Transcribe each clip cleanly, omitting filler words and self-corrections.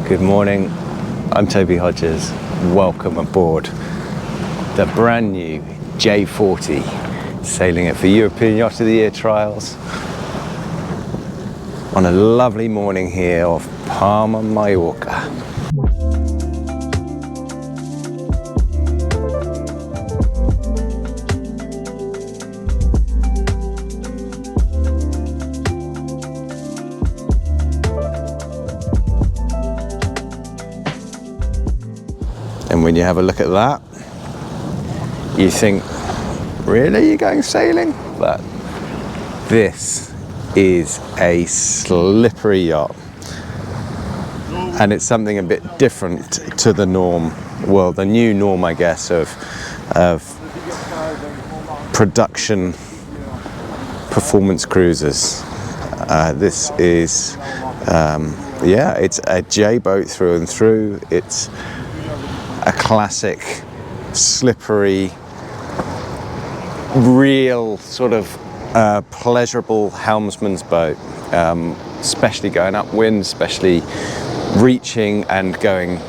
Good morning, I'm Toby Hodges. Welcome aboard the brand new J40, sailing it for European Yacht of the Year trials on a lovely morning here off Palma, Mallorca. And when you have a look at that, you think, really, you're going sailing? But this is a slippery yacht. And it's something a bit different to the norm, well, the new norm, I guess, of production performance cruisers. This is, it's a J boat through and through. It's a classic, slippery, real sort of pleasurable helmsman's boat, especially going upwind, especially reaching and going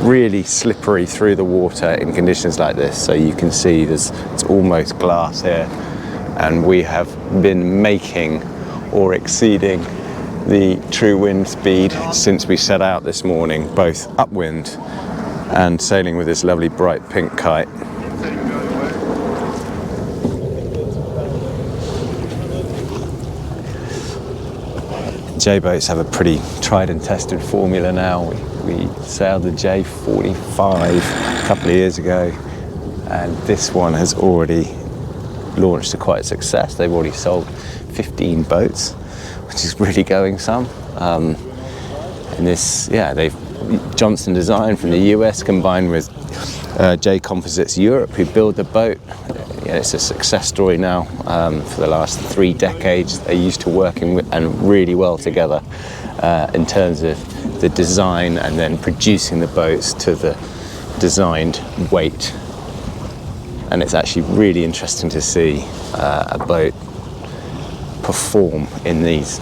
really slippery through the water in conditions like this. So you can see it's almost glass here, and we have been making or exceeding the true wind speed since we set out this morning, both upwind and sailing with this lovely bright pink kite. J-boats have a pretty tried and tested formula now. We sailed the J45 a couple of years ago, and this one has already launched to quite a success. They've already sold 15 boats, which is really going some. And this, they've Johnson Design from the US combined with J Composites Europe, who build the boat. It's a success story now. For the last 3 decades, they're used to working and really well together in terms of the design and then producing the boats to the designed weight. And it's actually really interesting to see a boat perform in these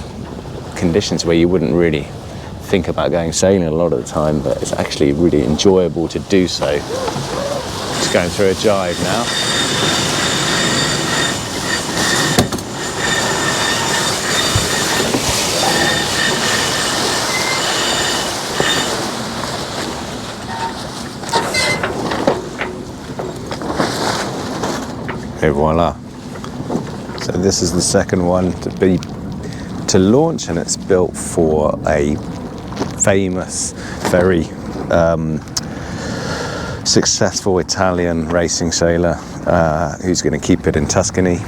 conditions where you wouldn't really think about going sailing a lot of the time, but it's actually really enjoyable to do so. Just going through a jibe now. Et voila. So this is the second one to launch, and it's built for a famous, very successful Italian racing sailor who's going to keep it in Tuscany,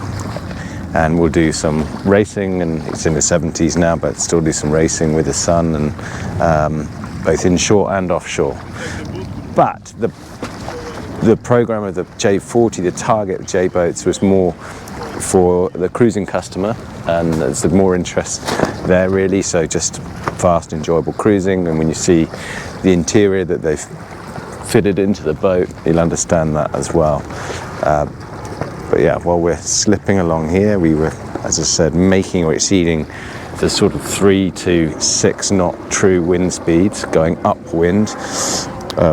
and will do some racing, and he's in his 70s now, but still do some racing with his son, and both inshore and offshore. But the program of the J40, the target of J-boats, was more for the cruising customer, and there's more interest there really, so just fast, enjoyable cruising. And when you see the interior that they've fitted into the boat, you'll understand that as well. But yeah, while we're slipping along here, we were, as I said, making or exceeding the sort of 3 to 6 knot true wind speeds going upwind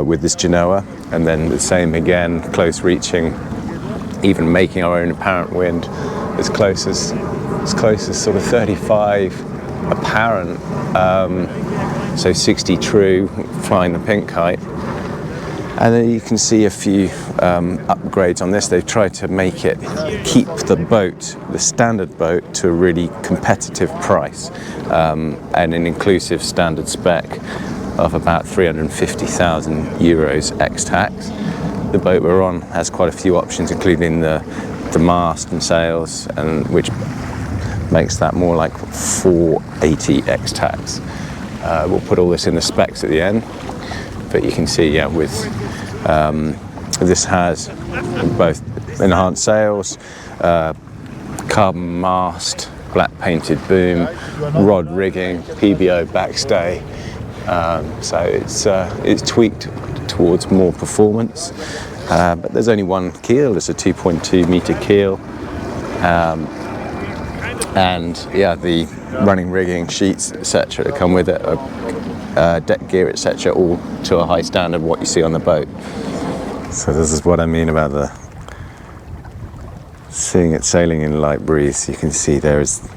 with this Genoa, and then the same again, close reaching, even making our own apparent wind as close as sort of 35 apparent, so 60 true, flying the pink kite. And then you can see a few upgrades on this. They've tried to make it keep the boat, the standard boat, to a really competitive price, and an inclusive standard spec of about 350,000 euros ex-tax. The boat we're on has quite a few options, including the mast and sails, and which makes that more like 480 ex-tax. We'll put all this in the specs at the end, but you can see, with this has both enhanced sails, carbon mast, black painted boom, rod rigging, PBO backstay. So it's tweaked towards more performance, but there's only one keel. It's a 2.2 meter keel, and the running rigging sheets, etc., that come with it are deck gear, etc., all to a high standard what you see on the boat. So this is what I mean about seeing it sailing in light breeze. You can see there is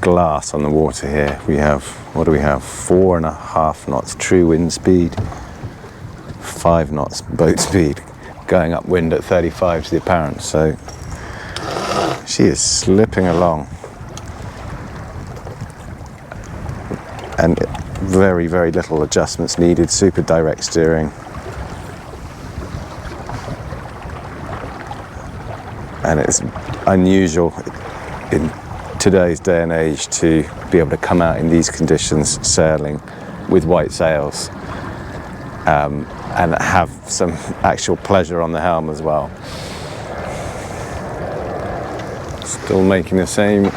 glass on the water here. We have, what do we have, 4.5 knots true wind speed, 5 knots boat speed, going upwind at 35 to the apparent. So she is slipping along, and very, very little adjustments needed, super direct steering. And it's unusual in today's day and age to be able to come out in these conditions sailing with white sails and have some actual pleasure on the helm as well. Still making the same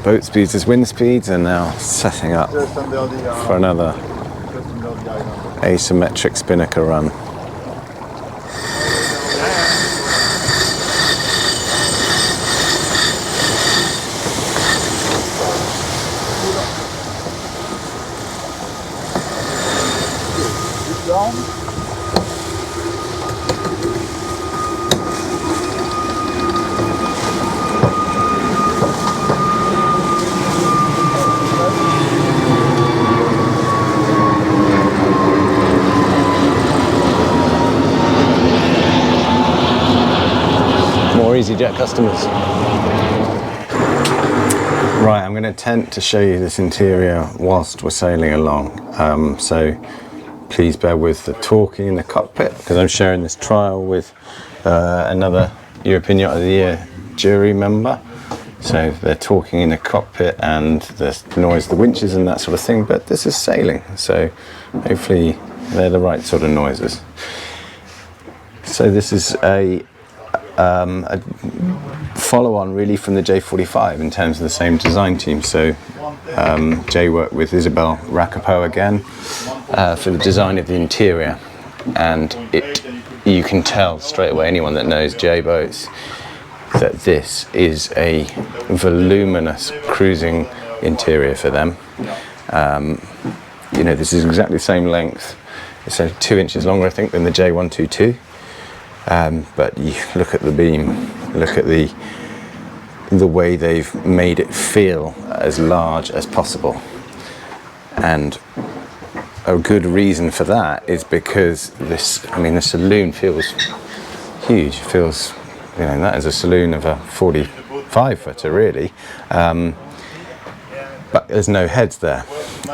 boat speeds as wind speeds, and now setting up for another asymmetric spinnaker run. EasyJet customers. Right, I'm going to attempt to show you this interior whilst we're sailing along. So please bear with the talking in the cockpit, because I'm sharing this trial with another European Yacht of the Year jury member. So they're talking in the cockpit and the noise, the winches and that sort of thing, but this is sailing, so hopefully they're the right sort of noises. So this is a follow-on really from the J45 in terms of the same design team. So Jay worked with Isabel Racapo again for the design of the interior, and you can tell straight away, anyone that knows Jay boats, that this is a voluminous cruising interior for them. You know, this is exactly the same length. It's 2 inches longer, I think, than the J122. But you look at the beam, look at the way they've made it feel as large as possible. And a good reason for that is because this, I mean, the saloon feels huge. It feels, you know, that is a saloon of a 45 footer really. But there's no heads there.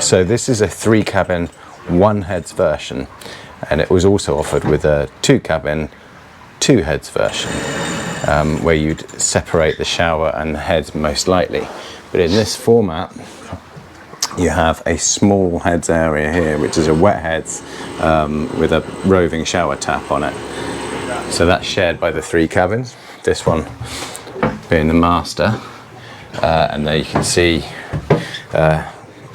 So this is a 3-cabin, 1 heads version. And it was also offered with a 2-cabin, 2 heads version, where you'd separate the shower and the heads most likely. But in this format, you have a small heads area here, which is a wet heads with a roving shower tap on it. So that's shared by the 3 cabins, this one being the master. And there you can see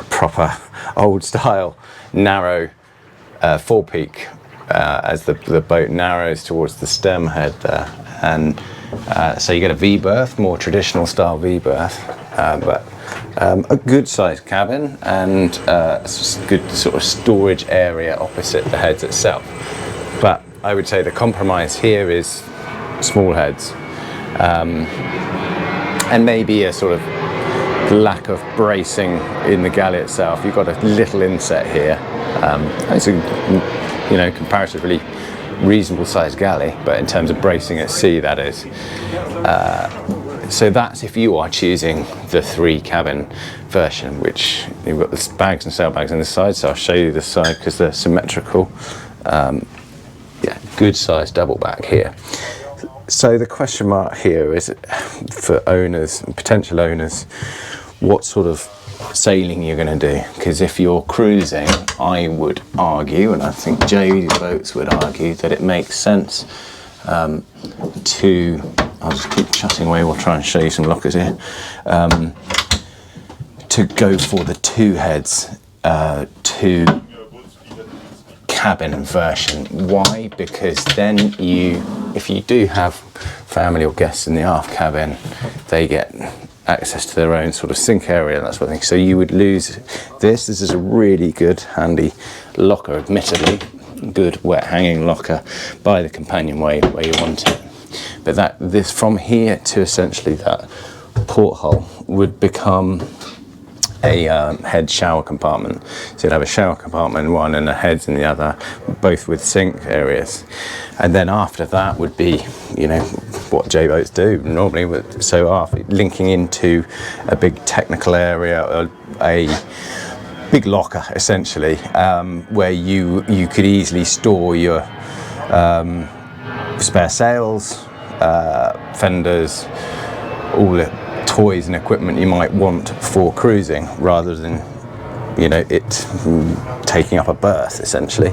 proper old style narrow forepeak as the boat narrows towards the stem head there. And so you get a V-berth, more traditional style V-berth, but a good sized cabin and a good sort of storage area opposite the heads itself. But I would say the compromise here is small heads, and maybe a sort of lack of bracing in the galley itself. You've got a little inset here. It's a, you know, comparatively reasonable sized galley, but in terms of bracing at sea, that is. So that's if you are choosing the 3 cabin version, which you've got the bags and sailbags on the side, so I'll show you the side because they're symmetrical. Yeah, good sized double back here. So the question mark here is for owners and potential owners, what sort of sailing you're going to do. Because if you're cruising, I would argue, and I think Jay's boats would argue, that it makes sense I'll just keep chatting away, we'll try and show you some lockers here, to go for the 2 heads, 2 cabin version. Why? Because then if you do have family or guests in the aft cabin, they get access to their own sort of sink area and that sort of thing. So you would lose this. This is a really good, handy locker, admittedly. Good wet hanging locker by the companionway where you want it. But this from here to essentially that porthole would become a head shower compartment. So you'd have a shower compartment in one and a heads in the other, both with sink areas. And then after that would be, you know, what J-boats do normally. So after linking into a big technical area, a big locker essentially, where you could easily store your spare sails, fenders, all the toys and equipment you might want for cruising, rather than, you know, it taking up a berth essentially.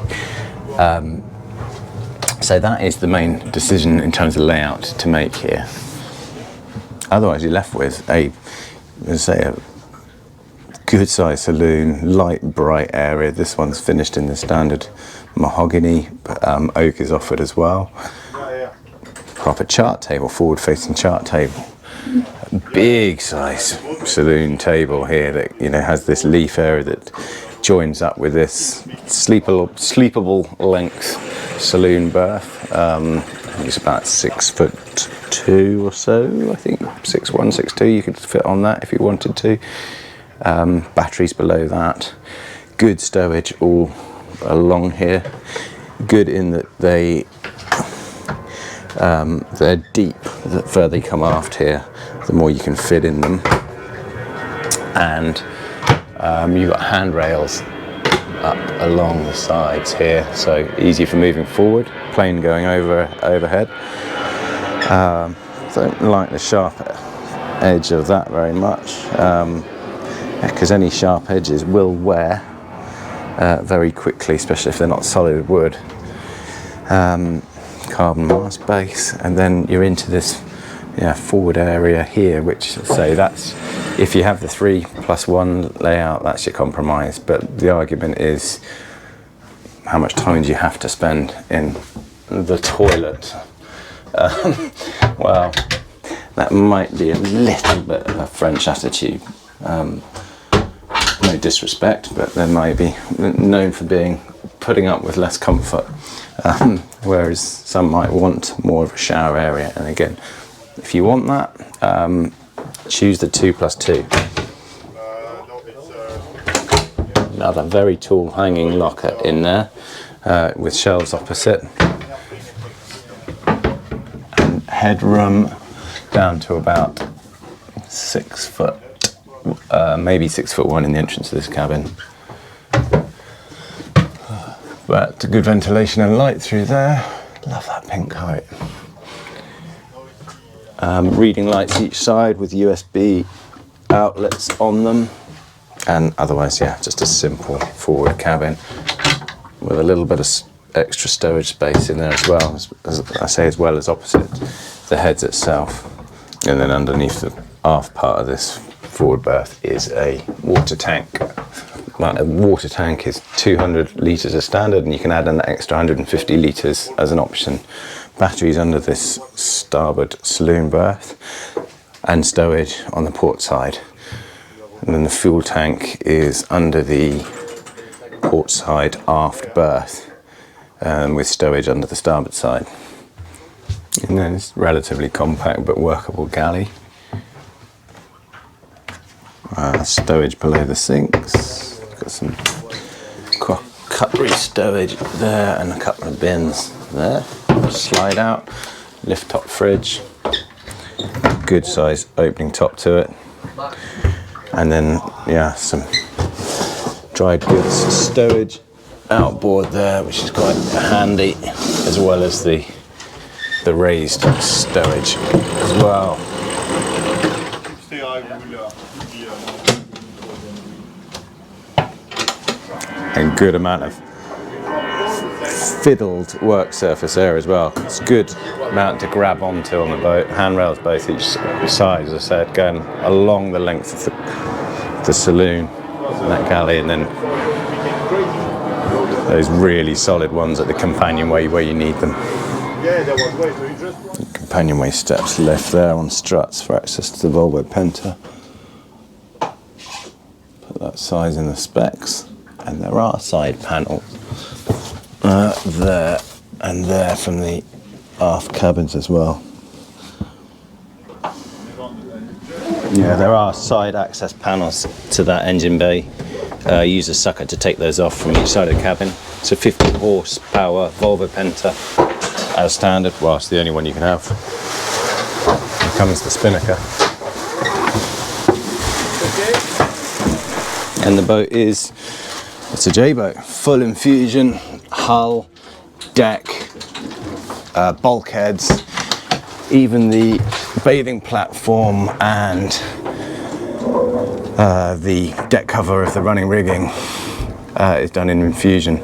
So that is the main decision in terms of layout to make here. Otherwise, you're left with a good sized saloon, light bright area. This one's finished in the standard mahogany, but oak is offered as well. Proper chart table, forward facing chart table. A big size saloon table here that, you know, has this leaf area that joins up with this sleepable length saloon berth. It's about 6'2" or so, I think 6'1", 6'2". You could fit on that if you wanted to. Batteries below that. Good stowage all along here. Good in that they're deep. The further you come aft here, the more you can fit in them. And you've got handrails up along the sides here, so easy for moving forward. Plane going overhead. Don't like the sharp edge of that very much, because any sharp edges will wear very quickly, especially if they're not solid wood. Carbon mast base, and then you're into this forward area here, which, say, that's if you have the 3+1 layout, that's your compromise. But the argument is, how much time do you have to spend in the toilet? Well, that might be a little bit of a French attitude. No disrespect, but they might be known for putting up with less comfort, whereas some might want more of a shower area. And again, if you want that, choose the 2+2. Another very tall hanging locker in there, with shelves opposite, and headroom down to about 6 foot, maybe 6'1" in the entrance of this cabin. But good ventilation and light through there. Love that pink coat. Reading lights each side with USB outlets on them, and otherwise, yeah, just a simple forward cabin with a little bit of extra stowage space in there as well, as I say, as well as opposite the heads itself. And then underneath the aft part of this forward berth is a water tank. A water tank is 200 litres as standard, and you can add an extra 150 litres as an option. Batteries under this starboard saloon berth, and stowage on the port side. And then the fuel tank is under the port side aft berth, with stowage under the starboard side. And then it's relatively compact but workable galley. Stowage below the sinks. Got some cutlery stowage there and a couple of bins there. Slide out, lift top fridge, good size opening top to it, and then some dried goods stowage outboard there, which is quite handy, as well as the raised stowage as well. And good amount of fiddled work surface there as well. It's a good amount to grab onto on the boat. Handrails both each side, as I said, going along the length of the saloon and that galley, and then those really solid ones at the companionway where you need them. Companionway steps left there on struts for access to the Volvo Penta. Put that size in the specs, and there are side panels there and there from the aft cabins as well. Yeah, there are side access panels to that engine bay. Use a sucker to take those off from each side of the cabin. It's a 50 horsepower Volvo Penta as standard. Well, it's the only one you can have. Here comes the spinnaker. And the boat it's a J boat, full infusion, hull, deck, bulkheads, even the bathing platform and the deck cover of the running rigging is done in infusion.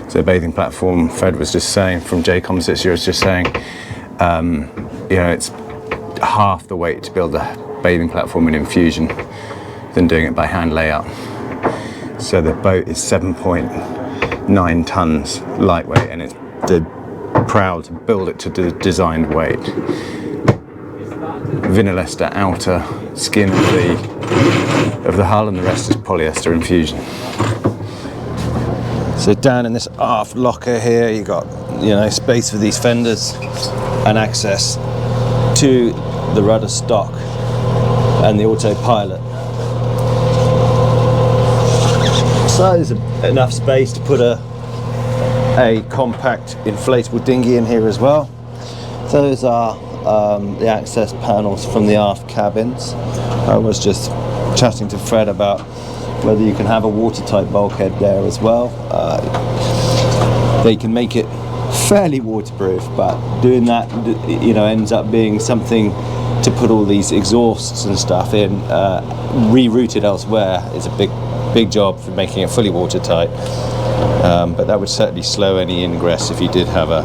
So the bathing platform, Fred was just saying, from J Composites, he was just saying, you know, it's half the weight to build a bathing platform in infusion than doing it by hand layout. So the boat is 7.9 tons lightweight, and they're proud to build it to the designed weight. Vinylester outer skin of the hull, and the rest is polyester infusion. So down in this aft locker here, you got, you know, space for these fenders and access to the rudder stock and the autopilot. So there's enough space to put a compact inflatable dinghy in here as well. Those are the access panels from the aft cabins. I was just chatting to Fred about whether you can have a watertight bulkhead there as well. They can make it fairly waterproof, but doing that, you know, ends up being something to put all these exhausts and stuff in, rerouted elsewhere. It's a big job for making it fully watertight, but that would certainly slow any ingress if you did have a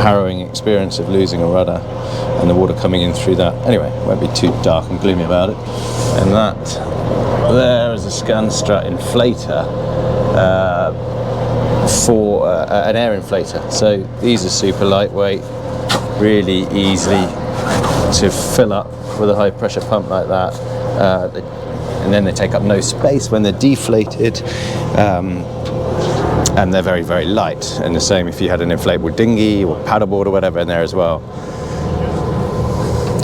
harrowing experience of losing a rudder and the water coming in through that. Anyway, won't be too dark and gloomy about it. And that there is a scan strut inflator for an air inflator. So these are super lightweight, really easy to fill up with a high pressure pump like that. And then they take up no space when they're deflated, and they're very, very light. And the same if you had an inflatable dinghy or paddleboard or whatever in there as well.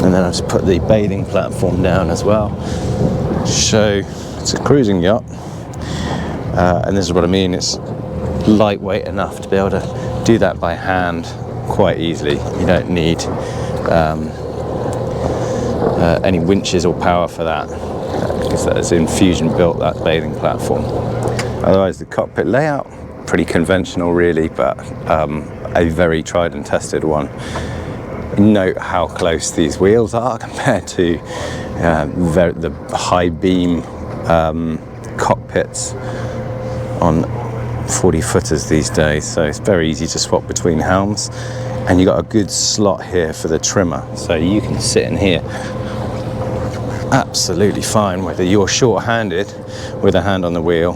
And then I've just put the bathing platform down as well. So it's a cruising yacht, and this is what I mean, it's lightweight enough to be able to do that by hand quite easily. You don't need any winches or power for that, because that's infusion built, that bathing platform. Otherwise the cockpit layout, pretty conventional really, but a very tried and tested one. Note how close these wheels are compared to the high beam cockpits on 40 footers these days, so it's very easy to swap between helms. And you got a good slot here for the trimmer, so you can sit in here absolutely fine, whether you're short-handed with a hand on the wheel.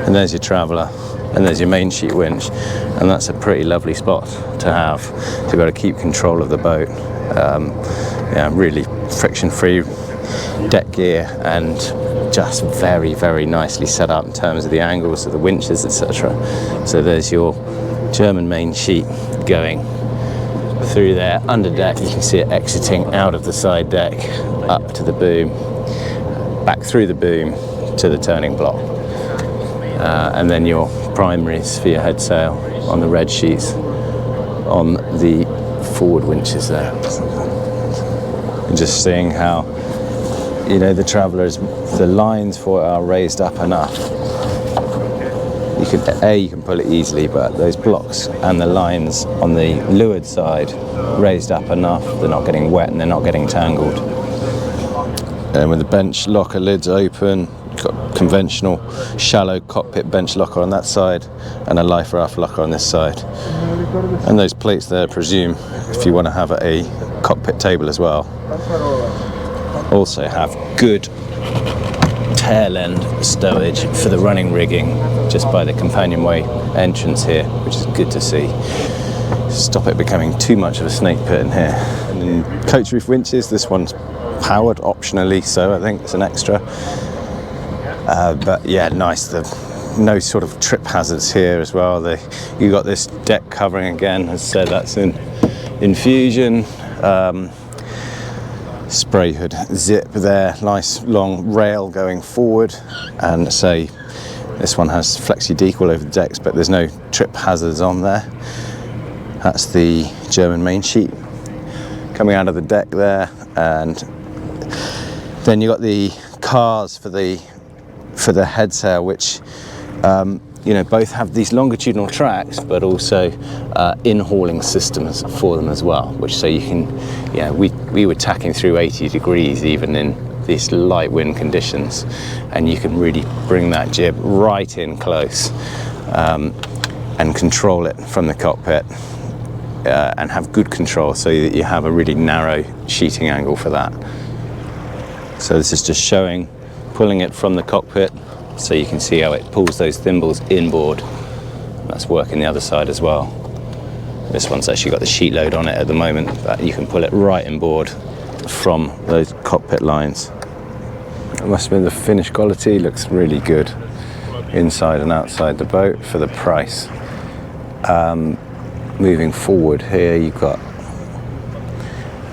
And there's your traveller, and there's your main sheet winch, and that's a pretty lovely spot to have to be able to keep control of the boat. Yeah, really friction-free deck gear, and just very, very nicely set up in terms of the angles of the winches, etc. So there's your German main sheet going through there. Under deck, you can see it exiting out of the side deck, up to the boom, back through the boom to the turning block. And then your primaries for your head sail on the red sheets on the forward winches there. And just seeing how, you know, the Traveller's, the lines for it are raised up enough. You can pull it easily, but those blocks and the lines on the leeward side raised up enough, they're not getting wet and they're not getting tangled. And with the bench locker lids open, got conventional shallow cockpit bench locker on that side and a life raft locker on this side. And those plates there, I presume, if you want to have a cockpit table as well. Also have good tail end stowage for the running rigging just by the companionway entrance here, which is good to see. stop it becoming too much of a snake pit in here. And then coach roof winches, this one's powered optionally, so I think it's an extra. But yeah, nice. No sort of trip hazards here as well. You got this deck covering again. As I said, that's in Infusion. Spray hood zip there, nice long rail going forward, and say this one has flexi deck all over the decks, but there's no trip hazards on there. That's the German main sheet coming out of the deck there, and then you got the cars for the head sail, which both have these longitudinal tracks, but also in-hauling systems for them as well, which so you can, we were tacking through 80 degrees even in these light wind conditions, and you can really bring that jib right in close and control it from the cockpit and have good control so that you have a really narrow sheeting angle for that. So this is just showing, pulling it from the cockpit, so you can see how it pulls those thimbles inboard. That's working the other side as well. This one's actually got the sheet load on it at the moment, but you can pull it right inboard from those cockpit lines. It must have been the finish quality, looks really good inside and outside the boat for the price. Moving forward here, you've got,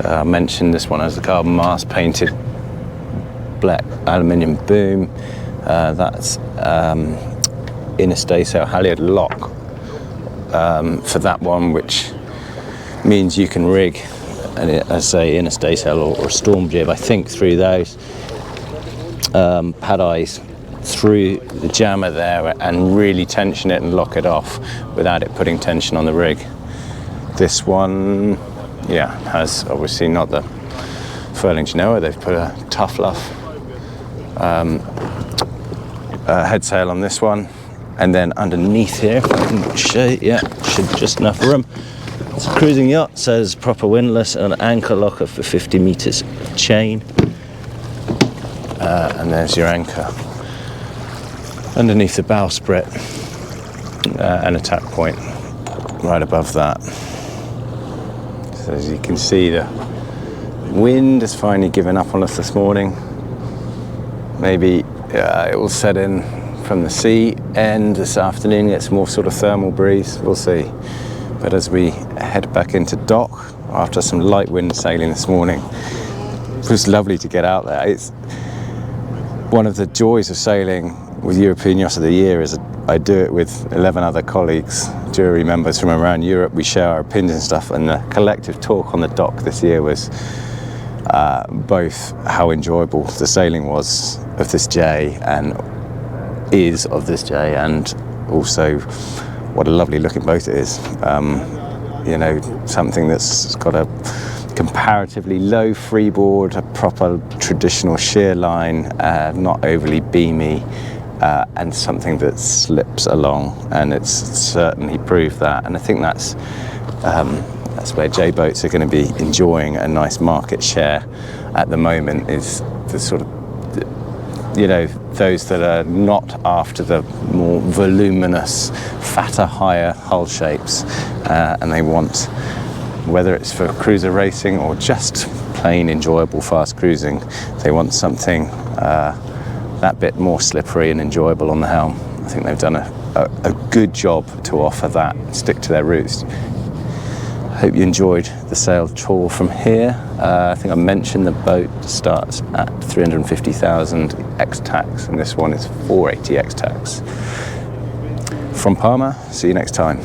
I mentioned this one has the carbon mast painted black aluminium boom. That's inner staysail halyard lock for that one, which means you can rig, as I say, inner staysail or a storm jib, I think, through those pad eyes through the jammer there and really tension it and lock it off without it putting tension on the rig. This one, has obviously not the furling genoa. They've put a tough luff head sail on this one, and then underneath here, if I can show you, should just enough room. It's a cruising yacht, says proper windlass and an anchor locker for 50 meters of chain, and there's your anchor underneath the bowsprit, and a tack point right above that. So as you can see, the wind has finally given up on us this morning. Maybe it will set in from the sea end this afternoon, get some more sort of thermal breeze, we'll see. But as we head back into dock after some light wind sailing this morning, it was lovely to get out there. It's one of the joys of sailing with European Yacht of the Year is I do it with 11 other colleagues, jury members from around Europe. We share our opinions and stuff, and the collective talk on the dock this year was both how enjoyable the sailing was of this J and is of this J, and also what a lovely looking boat it is. Something that's got a comparatively low freeboard, a proper traditional shear line, not overly beamy, and something that slips along, and it's certainly proved that. And I think that's where J boats are going to be enjoying a nice market share at the moment, is the sort of, those that are not after the more voluminous, fatter, higher hull shapes, and they want, whether it's for cruiser racing or just plain enjoyable fast cruising, they want something that bit more slippery and enjoyable on the helm. I think they've done a good job to offer that, stick to their roots. Hope you enjoyed the sail tour from here. I think I mentioned the boat starts at 350,000 ex-tax, and this one is 480 ex-tax. From Palma, see you next time.